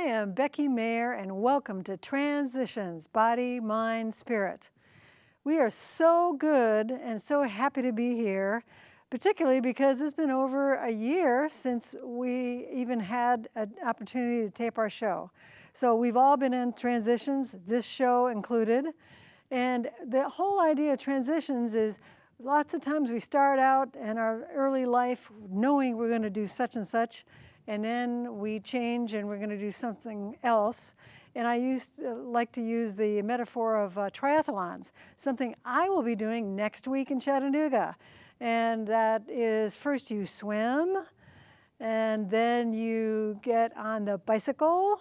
am Becky Meagher, and welcome to Transitions, Body, Mind, Spirit. We are so good and so happy to be here, particularly because it's been over a year since we even had an opportunity to tape our show. So we've all been in transitions, this show included. And the whole idea of transitions is lots of times we start out in our early life knowing we're going to do such and such, and then we change and we're going to do something else. And I like to use the metaphor of triathlons, something I will be doing next week in Chattanooga. And that is, first you swim, and then you get on the bicycle,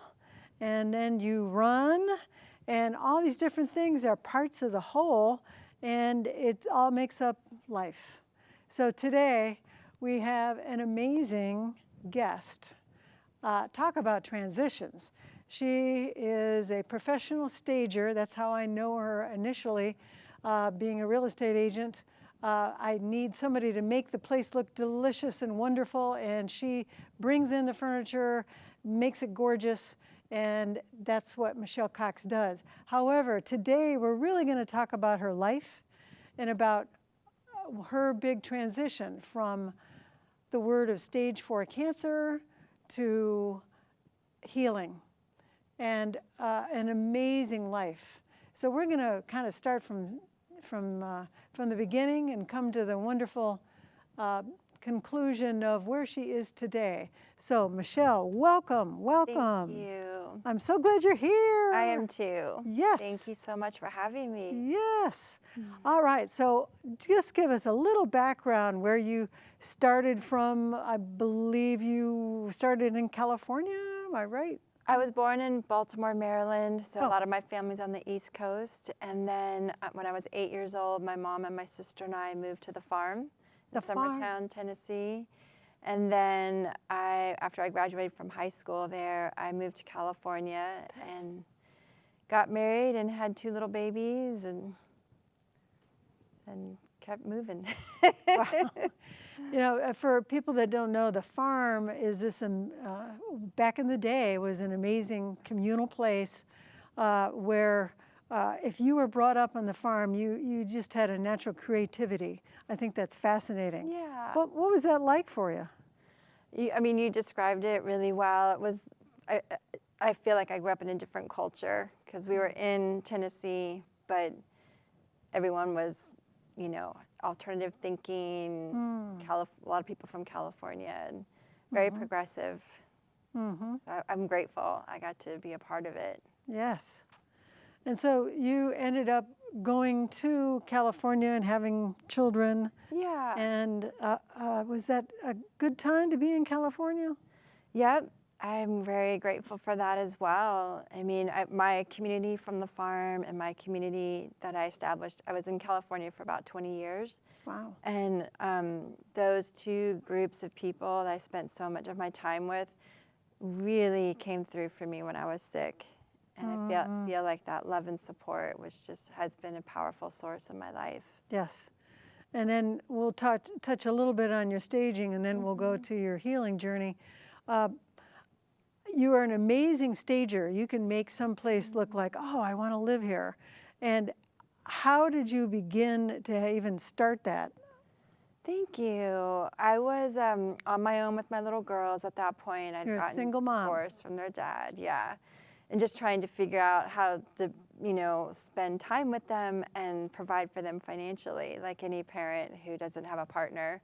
and then you run, and all these different things are parts of the whole, and it all makes up life. So today we have an amazing guest. Talk about transitions. She is a professional stager. That's how I know her initially. Being a real estate agent, I need somebody to make the place look delicious and wonderful, and she brings in the furniture, makes it gorgeous, and that's what Michelle Cox does. However, today we're really going to talk about her life and about her big transition from the word of stage 4 cancer to healing, and an amazing life. So we're going to kind of start from the beginning and come to the wonderful conclusion of where she is today. So Michelle, welcome, welcome. Thank you. I'm so glad you're here. I am too. Yes. Thank you so much for having me. Yes. All right, so just give us a little background where you started from. I believe you started in California, am I right? I was born in Baltimore, Maryland, so a lot of my family's on the East Coast. And then when I was 8 years old, my mom and my sister and I moved to the farm in Summertown, Tennessee. And then after I graduated from high school there, I moved to California and got married and had 2 little babies and kept moving. Wow. You know, for people that don't know, the farm is this, back in the day, was an amazing communal place where if you were brought up on the farm, you just had a natural creativity. I think that's fascinating. Yeah. What was that like for you? I mean, you described it really well. It was, I feel like I grew up in a different culture because we were in Tennessee, but everyone was, you know, alternative thinking, a lot of people from California, and very progressive. So I'm grateful I got to be a part of it. Yes. And so you ended up going to California and having children. Yeah. And was that a good time to be in California? Yep. I'm very grateful for that as well. I mean, my community from the farm and my community that I established, I was in California for about 20 years. Wow. And those 2 groups of people that I spent so much of my time with really came through for me when I was sick. And I feel like that love and support has been a powerful source in my life. Yes. And then we'll touch a little bit on your staging, and then we'll go to your healing journey. You are an amazing stager. You can make some place look like, oh, I want to live here. And how did you begin to even start that? Thank you. I was on my own with my little girls at that point. I'd You're a gotten single mom. divorced from their dad, yeah. And just trying to figure out how to, you know, spend time with them and provide for them financially, like any parent who doesn't have a partner.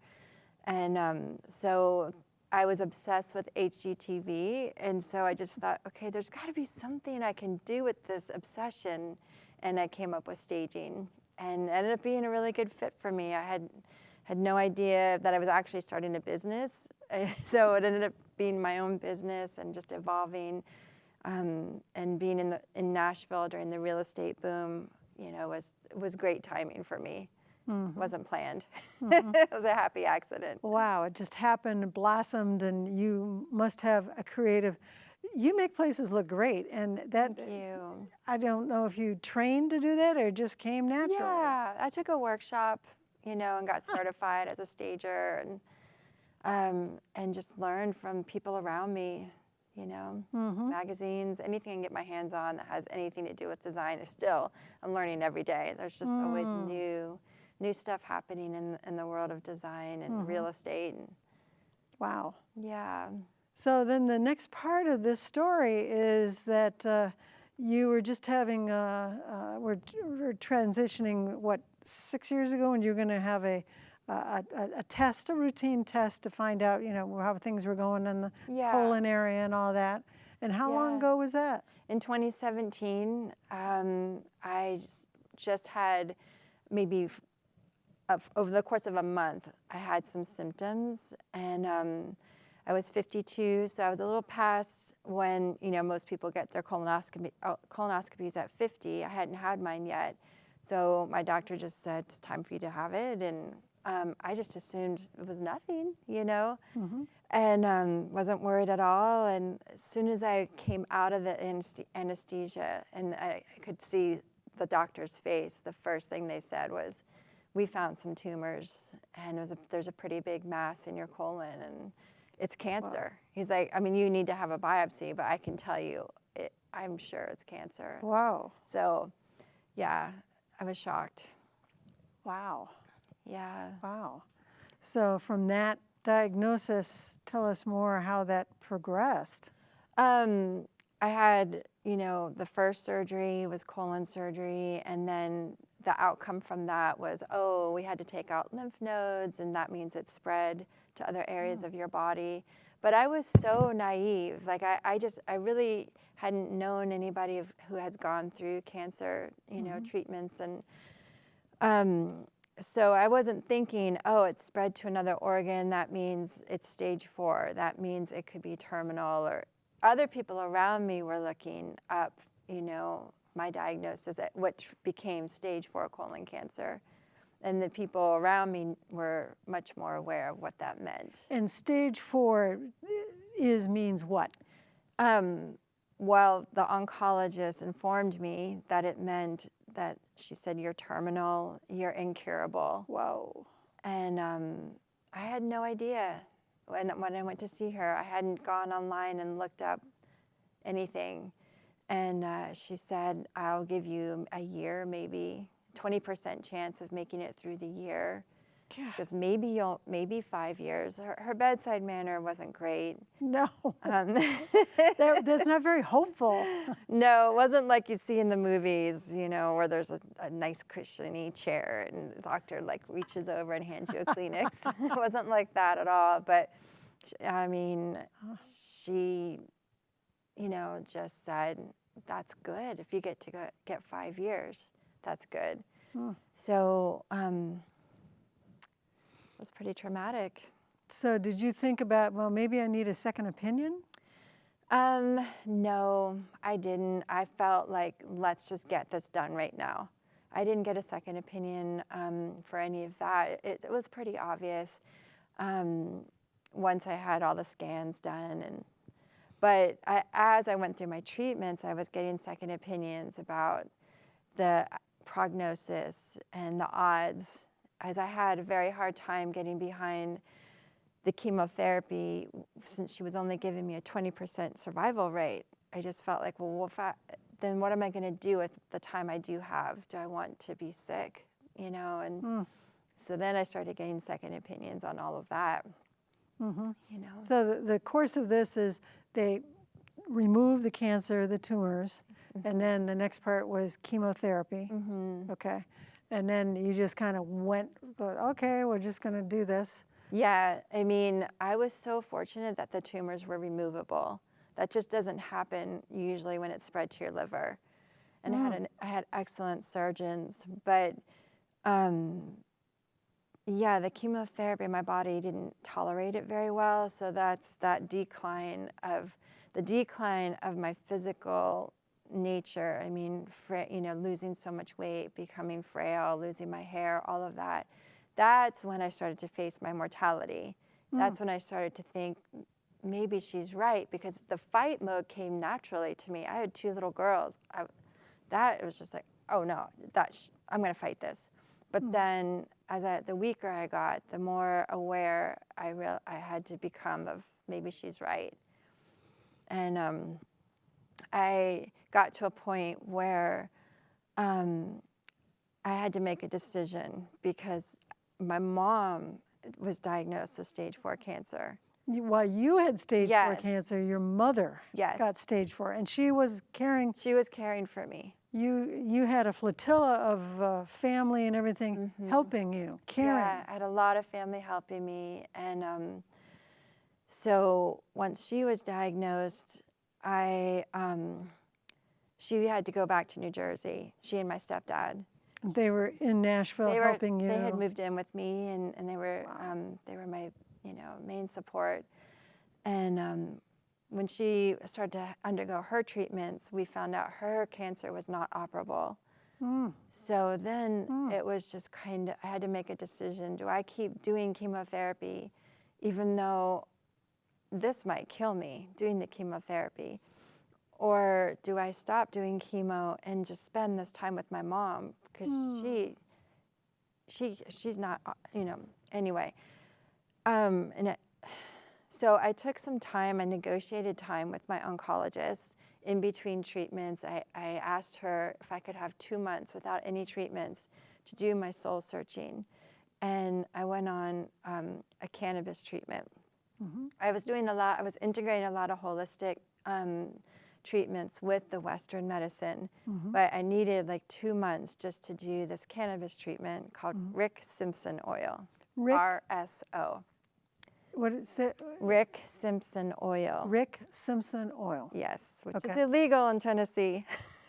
And so I was obsessed with HGTV, and so I just thought, okay, there's got to be something I can do with this obsession, and I came up with staging, and it ended up being a really good fit for me. I had no idea that I was actually starting a business, so it ended up being my own business and just evolving, and being in Nashville during the real estate boom, you know, was great timing for me. Wasn't planned. It was a happy accident. Wow, it just happened, blossomed, and you must have a creative. You make places look great, and that. Thank you. I don't know if you trained to do that or it just came naturally. Yeah, I took a workshop, you know, and got certified as a stager, and just learned from people around me, you know, magazines, anything I can get my hands on that has anything to do with design. I'm learning every day. There's just always new stuff happening in the world of design and real estate. And, wow. yeah. So then the next part of this story is that you were just having, we're transitioning, what, 6 years ago, and you're going to have a test, a routine test to find out, you know, how things were going in the colon area and all that. And how long ago was that? In 2017, I just had maybe over the course of a month, I had some symptoms, and I was 52, so I was a little past when, you know, most people get their colonoscopies at 50. I hadn't had mine yet, so my doctor just said, it's time for you to have it, and I just assumed it was nothing, you know, and wasn't worried at all. And as soon as I came out of the anesthesia and I could see the doctor's face, the first thing they said was, we found some tumors, and there's a pretty big mass in your colon, and it's cancer. Wow. He's like, I mean, you need to have a biopsy, but I can tell you, I'm sure it's cancer. Wow. So, yeah, I was shocked. Wow. Yeah. Wow. So from that diagnosis, tell us more how that progressed. I had, you know, the first surgery was colon surgery, and then the outcome from that was, oh, we had to take out lymph nodes, and that means it spread to other areas of your body. But I was so naive. Like, I really hadn't known anybody who has gone through cancer, you know, treatments. And so I wasn't thinking, oh, it spread to another organ. That means it's stage 4. That means it could be terminal. Or other people around me were looking up, you know, my diagnosis, which became stage 4 colon cancer. And the people around me were much more aware of what that meant. And stage 4 means what? Well, the oncologist informed me that it meant that she said, you're terminal, you're incurable. Whoa. And I had no idea. When I went to see her, I hadn't gone online and looked up anything. And she said, I'll give you a year, maybe 20% chance of making it through the year. Because maybe 5 years. Her bedside manner wasn't great. No, that's not very hopeful. No, it wasn't like you see in the movies, you know, where there's a nice cushiony chair and the doctor like reaches over and hands you a Kleenex. It wasn't like that at all. But I mean, she, you know, just said, that's good. If you get to get 5 years, that's good. So it was pretty traumatic. So did you think about, well, maybe I need a second opinion? No, I didn't. I felt like, let's just get this done right now. I didn't get a second opinion for any of that. It was pretty obvious once I had all the scans done. But as I went through my treatments, I was getting second opinions about the prognosis and the odds, as I had a very hard time getting behind the chemotherapy since she was only giving me a 20% survival rate. I just felt like, well, then what am I going to do with the time I do have? Do I want to be sick? You know, and so then I started getting second opinions on all of that. You know. So the course of this is they remove the cancer, the tumors, and then the next part was chemotherapy. Okay. And then you just kind of went, okay, we're just going to do this. Yeah, I mean, I was so fortunate that the tumors were removable. That just doesn't happen usually when it's spread to your liver. And I had excellent surgeons, but yeah, the chemotherapy, my body didn't tolerate it very well. So that's that decline of my physical nature. I mean, you know, losing so much weight, becoming frail, losing my hair, all of that. That's when I started to face my mortality. That's when I started to think, maybe she's right, because the fight mode came naturally to me. I had 2 little girls. It was just like, oh no, I'm going to fight this. But then, the weaker I got, the more aware I had to become of maybe she's right. And I got to a point where I had to make a decision because my mom was diagnosed with stage 4 cancer. While you had stage 4 Yes. cancer, your mother Yes. got stage 4, and she was caring. She was caring for me. You had a flotilla of family and everything helping you, caring. Yeah, I had a lot of family helping me. And so once she was diagnosed, she had to go back to New Jersey, she and my stepdad. They were in Nashville helping you. They had moved in with me, and they were my main support. And when she started to undergo her treatments, we found out her cancer was not operable. So then it was just I had to make a decision. Do I keep doing chemotherapy, even though this might kill me, doing the chemotherapy? Or do I stop doing chemo and just spend this time with my mom? Because she's not, anyway. So I took some time, I negotiated time with my oncologist in between treatments. I asked her if I could have 2 months without any treatments to do my soul searching. And I went on a cannabis treatment. I was integrating a lot of holistic treatments with the Western medicine, but I needed like 2 months just to do this cannabis treatment called Rick Simpson oil, RSO. What is it? Rick Simpson oil. Rick Simpson oil. Yes, which is illegal in Tennessee.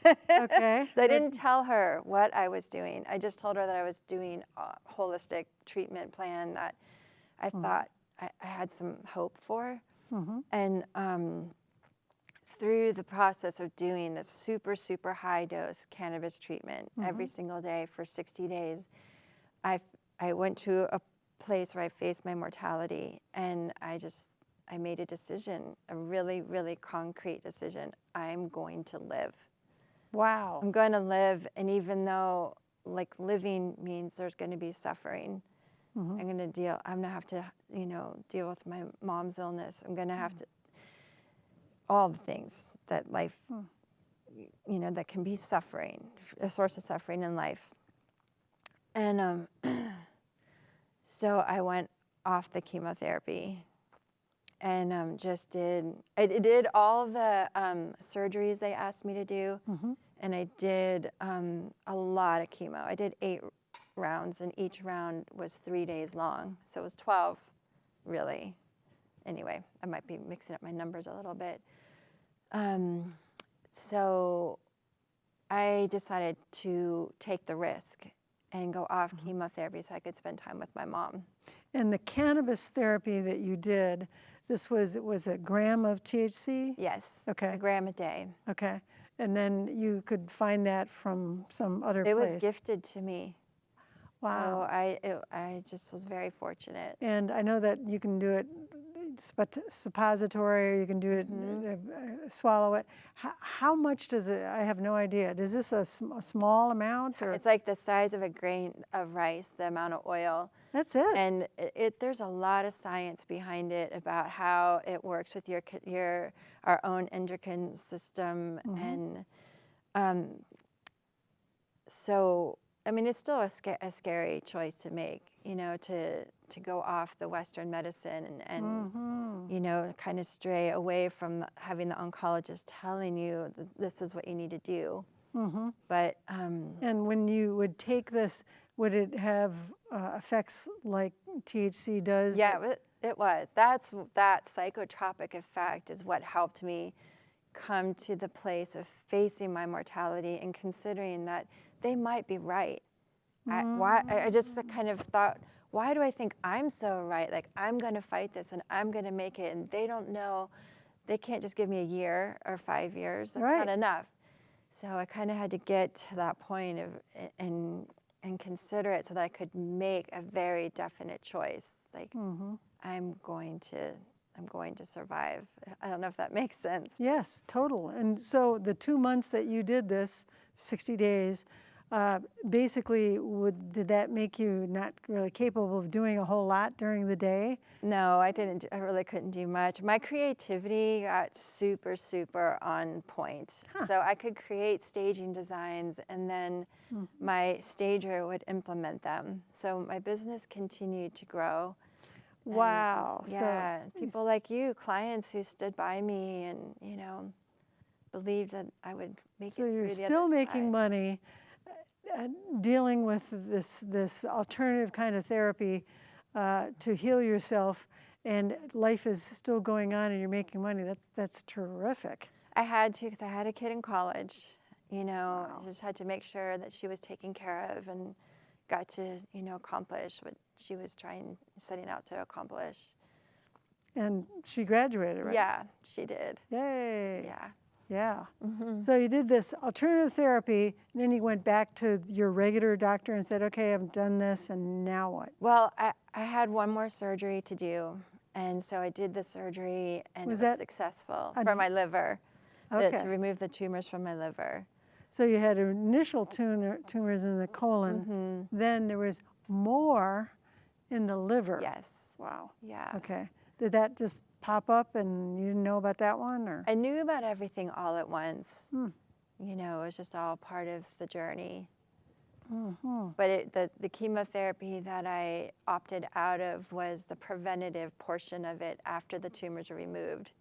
Okay. So I didn't tell her what I was doing. I just told her that I was doing a holistic treatment plan that I thought I had some hope for. And through the process of doing this super, super high dose cannabis treatment every single day for 60 days, I went to a place where I faced my mortality, and I made a decision, a really, really concrete decision. I'm going to live. Wow. I'm going to live, and even though living means there's going to be suffering, I'm going to have to, deal with my mom's illness. I'm going to have to, all the things that life, that can be suffering, a source of suffering in life. And so I went off the chemotherapy and I did all the surgeries they asked me to do, and I did a lot of chemo. I did 8 rounds, and each round was 3 days long, so it was 12, really. Anyway, I might be mixing up my numbers a little bit. So I decided to take the risk and go off chemotherapy so I could spend time with my mom. And the cannabis therapy that you did, it was a gram of THC? Yes. Okay. A gram a day. Okay. And then you could find that from some other place? It was gifted to me. Wow. So I just was very fortunate. And I know that you can do it suppository, or you can do it, swallow it. How much does it, I have no idea. Is this a small amount? Or? It's like the size of a grain of rice, the amount of oil. That's it. And there's a lot of science behind it about how it works with our own endocrine system. And so, I mean, it's still a scary choice to make, to go off the Western medicine and kind of stray away from having the oncologist telling you that this is what you need to do. But and when you would take this, would it have effects like THC does? Yeah, it was. That psychotropic effect is what helped me come to the place of facing my mortality and considering that they might be right. I just kind of thought, why do I think I'm so right? Like, I'm going to fight this and I'm going to make it, and they don't know. They can't just give me a year or 5 years. That's not enough. So I kind of had to get to that point and consider it so that I could make a very definite choice. Like, I'm going to survive. I don't know if that makes sense. Yes, total. And so the 2 months that you did this, 60 days, basically, did that make you not really capable of doing a whole lot during the day? No, I didn't. I really couldn't do much. My creativity got super, super on point. Huh. So I could create staging designs, and then my stager would implement them. So my business continued to grow. And, Wow. yeah, So people like you, clients who stood by me and, you know, believed that I would make it so you're through the still other making side. money dealing with this alternative kind of therapy to heal yourself, and life is still going on, and you're making money. That's terrific. I had to, because I had a kid in college. You know, Wow. I just had to make sure that she was taken care of and got to, you know, accomplish what she was setting out to accomplish. And she graduated, right? Yeah, she did. Yay. Yeah. Yeah. Mm-hmm. So you did this alternative therapy, and then you went back to your regular doctor and said, okay, I've done this, and now what? Well, I had one more surgery to do. And so I did the surgery, and Was it was that successful a- for my liver, to Okay. remove the tumors from my liver. So you had initial tumors in the colon, Mm-hmm. then there was more in the liver. Yes. Wow. Yeah. Okay. Did that just pop up and you didn't know about that one, or? I knew about everything all at once. Hmm. You know, it was just all part of the journey. Mm-hmm. But the chemotherapy that I opted out of was the preventative portion of it after the tumors are removed.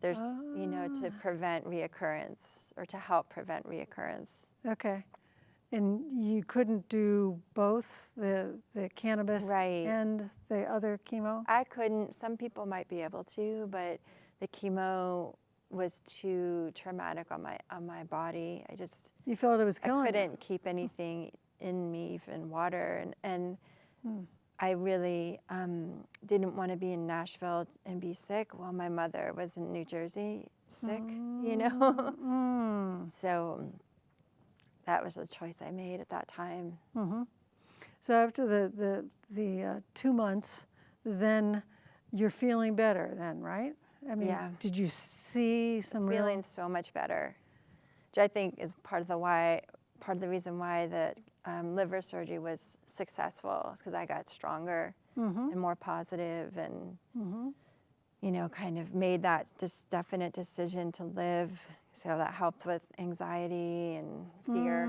There's, you know, to prevent reoccurrence, or to help prevent reoccurrence. Okay. And you couldn't do both the cannabis Right. and the other chemo? I couldn't. Some people might be able to, but the chemo was too traumatic on my body. You felt it was I killing you? couldn't keep anything in me, even water, and I really didn't want to be in Nashville and be sick while my mother was in New Jersey sick, you know. Mm. So that was the choice I made at that time. Mm-hmm. So after the 2 months, then you're feeling better then, right? I mean, Yeah. did you see some real? Feeling so much better, which I think is part of the reason why the liver surgery was successful, is because I got stronger and more positive, and you know, kind of made that just definite decision to live. So that helped with anxiety and fear,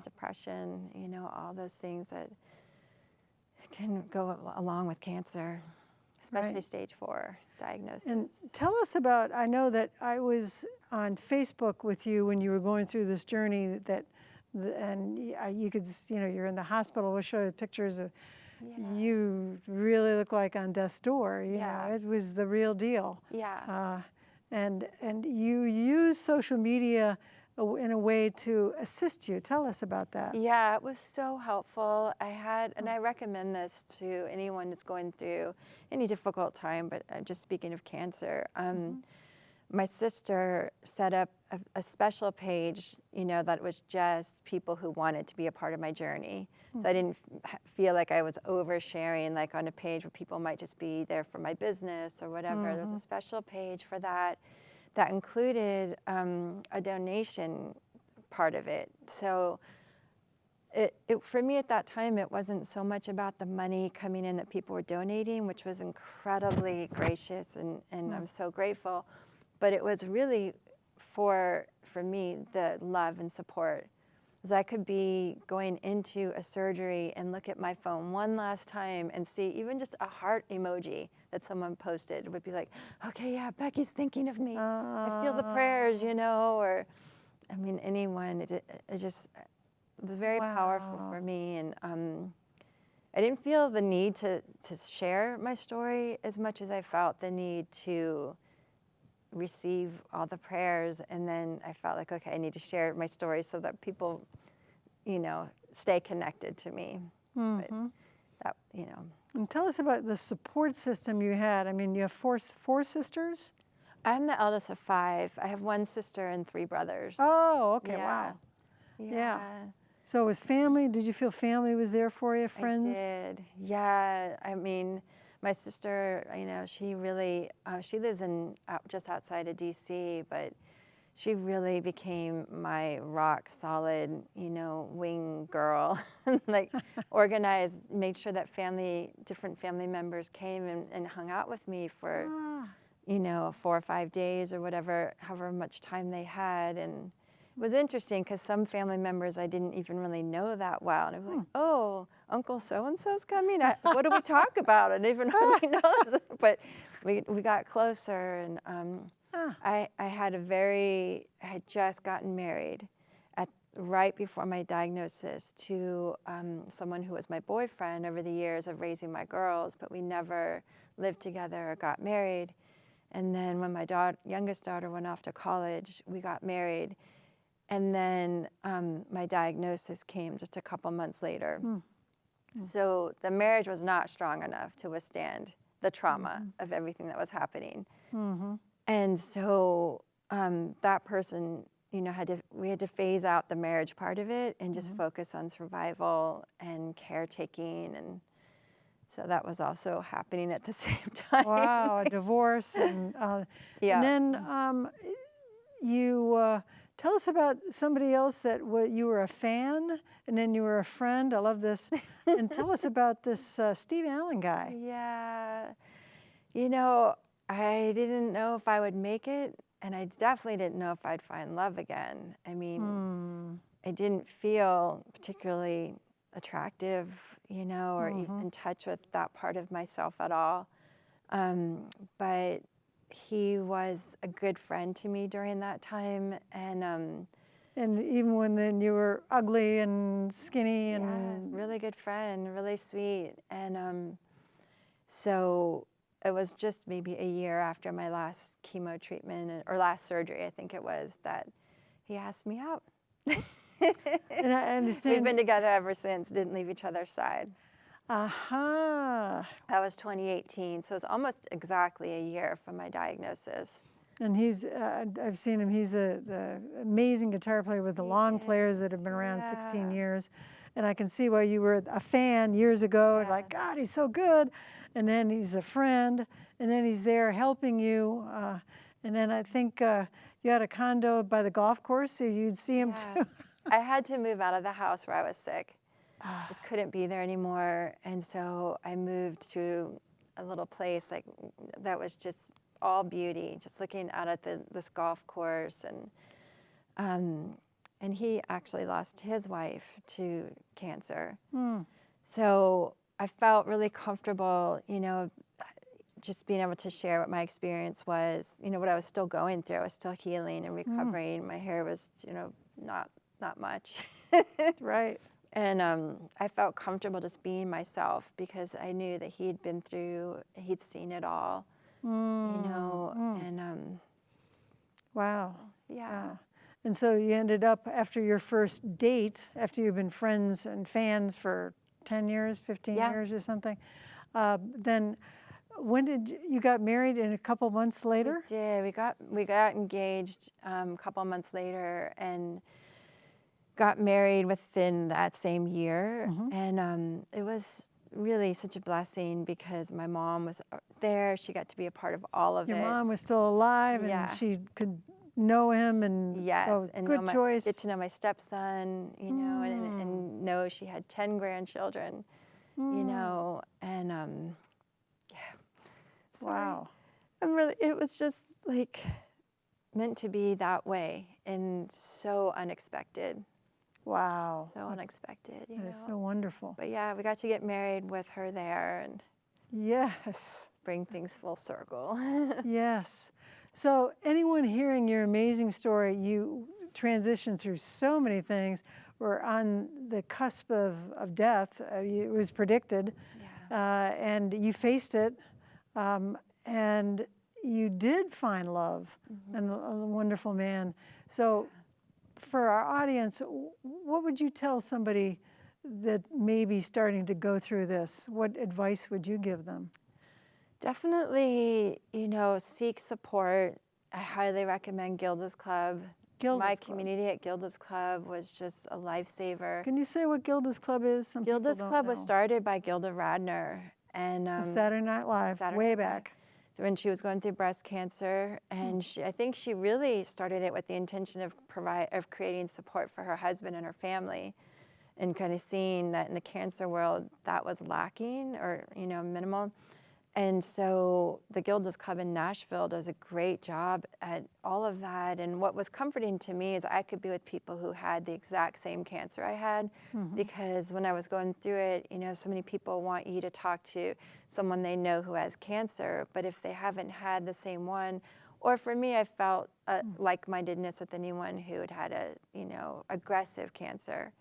depression, you know, all those things that can go along with cancer, especially Right. stage 4 diagnosis. And tell us about, I know that I was on Facebook with you when you were going through this journey, and you could, you know, you're in the hospital. We'll show you pictures of, you really look like on death's door. You know, it was the real deal. Yeah. And you use social media in a way to assist you. Tell us about that. Yeah, it was so helpful. And I recommend this to anyone that's going through any difficult time, but just speaking of cancer, my sister set up a special page, you know, that was just people who wanted to be a part of my journey. So I didn't feel like I was oversharing, like on a page where people might just be there for my business or whatever. There was a special page for that included a donation part of it. So it for me at that time, it wasn't so much about the money coming in that people were donating, which was incredibly gracious, and I'm so grateful. But it was really for me, the love and support. Because I could be going into a surgery and look at my phone one last time and see even just a heart emoji that someone posted would be like, okay, yeah, Becky's thinking of me. I feel the prayers, you know, or, I mean, anyone. It was very powerful for me. And I didn't feel the need to share my story as much as I felt the need to receive all the prayers, and then I felt like, okay, I need to share my story so that people, you know, stay connected to me. But that, you know. And tell us about the support system you had. I mean, you have four sisters? I'm the eldest of 5. I have 1 sister and 3 brothers. Oh, okay, Yeah. wow. Yeah. So it was family? Did you feel family was there for you, friends? I did. Yeah. I mean, my sister, you know, she really, she lives in just outside of D.C., but she really became my rock solid, wing girl. Like organized, made sure that different family members came and hung out with me for, Ah, 4 or 5 days or whatever, however much time they had. And it was interesting because some family members I didn't even really know that well. And I was like, oh, Uncle so-and-so's coming? What do we talk about? I didn't even really know this. But we got closer, and ah, I had just gotten married right before my diagnosis to someone who was my boyfriend over the years of raising my girls, but we never lived together or got married. And then when my youngest daughter went off to college, we got married. And then my diagnosis came just a couple months later. So the marriage was not strong enough to withstand the trauma of everything that was happening. And so that person, we had to phase out the marriage part of it and just focus on survival and caretaking. And so that was also happening at the same time. wow, a divorce. And Yeah. and then you tell us about somebody else that you were a fan, and then you were a friend. I love this. And tell us about this Steve Allen guy. Yeah. I didn't know if I would make it, and I definitely didn't know if I'd find love again. I mean, I didn't feel particularly attractive, or even in touch with that part of myself at all. But he was a good friend to me during that time, and even when then you were ugly and skinny and yeah, really good friend, really sweet. And so it was just maybe a year after my last chemo treatment or last surgery, I think it was, that he asked me out. and I understand. We've been together ever since, didn't leave each other's side. Aha. That was 2018, so it was almost exactly a year from my diagnosis. And I've seen him, he's the amazing guitar player with the long players that have been around 16 years. And I can see why you were a fan years ago, like, God, he's so good. And then he's a friend, and then he's there helping you. And then I think you had a condo by the golf course, so you'd see him too. I had to move out of the house where I was sick. Just couldn't be there anymore. And so I moved to a little place that was just all beauty, just looking out at this golf course. And he actually lost his wife to cancer. So I felt really comfortable, just being able to share what my experience was, what I was still going through. I was still healing and recovering. My hair was, not much. Right. And I felt comfortable just being myself because I knew that he'd seen it all, and wow. yeah. And so you ended up, after your first date, after you've been friends and fans for 10 years, 15 years or something, then when did you got married? In a couple months later? We did. We got engaged a couple months later and got married within that same year. And it was really such a blessing because my mom was there. She got to be a part of all of it. Your mom was still alive, and she could know him, and and good choice. Get to know my stepson, and know she had 10 grandchildren, and so wow. it was just like meant to be that way, and so unexpected. Wow. So unexpected. That is so wonderful. But yeah, we got to get married with her there and yes, bring things full circle. yes. So anyone hearing your amazing story, you transitioned through so many things, were on the cusp of death. It was predicted, and you faced it, and you did find love and a wonderful man. So for our audience, what would you tell somebody that may be starting to go through this? What advice would you give them? Definitely, seek support. I highly recommend Gilda's Club. My community at Gilda's Club was just a lifesaver. Can you say what Gilda's Club is? Gilda's Club was started by Gilda Radner. And Saturday Night Live, way back. when she was going through breast cancer, and I think she really started it with the intention of creating support for her husband and her family, and kind of seeing that in the cancer world that was lacking or minimal. And so the Gilda's Club in Nashville does a great job at all of that. And what was comforting to me is I could be with people who had the exact same cancer I had, because when I was going through it, so many people want you to talk to someone they know who has cancer, but if they haven't had the same one, or for me, I felt like-mindedness with anyone who had had aggressive cancer.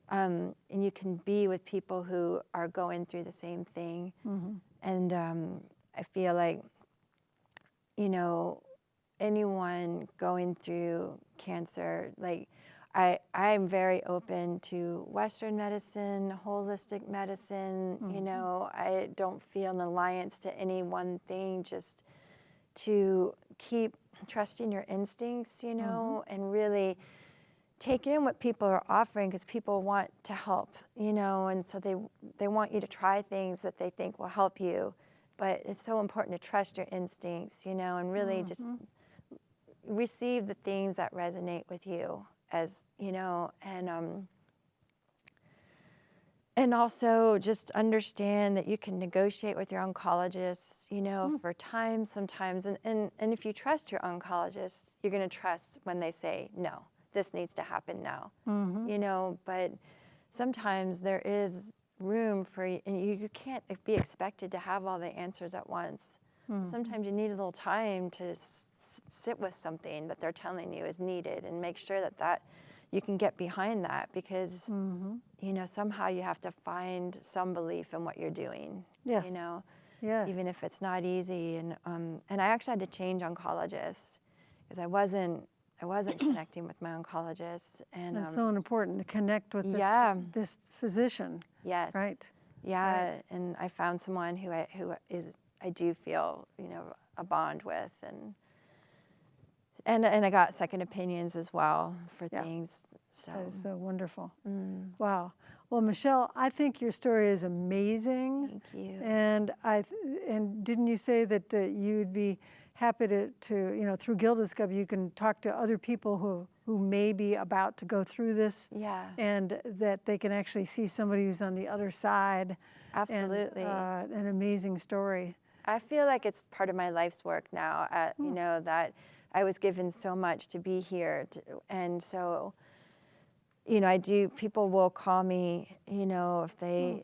And you can be with people who are going through the same thing. And I feel like, anyone going through cancer, like I'm very open to Western medicine, holistic medicine. I don't feel an alliance to any one thing, just to keep trusting your instincts, and really take in what people are offering, because people want to help, and so they want you to try things that they think will help you. But it's so important to trust your instincts, and really just receive the things that resonate with you, as and also just understand that you can negotiate with your oncologist, for time sometimes. And if you trust your oncologist, you're going to trust when they say, no, this needs to happen now, but sometimes there is room for, and you can't be expected to have all the answers at once. Sometimes you need a little time to sit with something that they're telling you is needed, and make sure that you can get behind that, because, somehow you have to find some belief in what you're doing, Yes. Yes. even if it's not easy. And I actually had to change oncologists, because I wasn't connecting with my oncologist. And it's so important to connect with this physician. Yes. Right. Yeah. Right. And I found someone who I do feel, a bond with, and I got second opinions as well for things. So that is so wonderful. Wow. Well, Michelle, I think your story is amazing. Thank you. And and didn't you say that you'd be happy to through Gilda's Club, you can talk to other people who may be about to go through this, and that they can actually see somebody who's on the other side. Absolutely. And, an amazing story. I feel like it's part of my life's work now, that I was given so much to be here. And so, people will call me, if they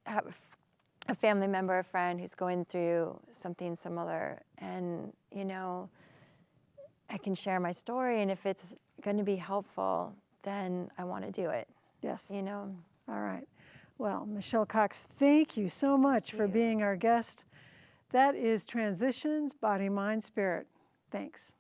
have a family member, a friend who's going through something similar, and, I can share my story, and if it's going to be helpful, then I want to do it. Yes. All right. Well, Michelle Cox, thank you so much for being our guest. That is Transitions, Body, Mind, Spirit. Thanks.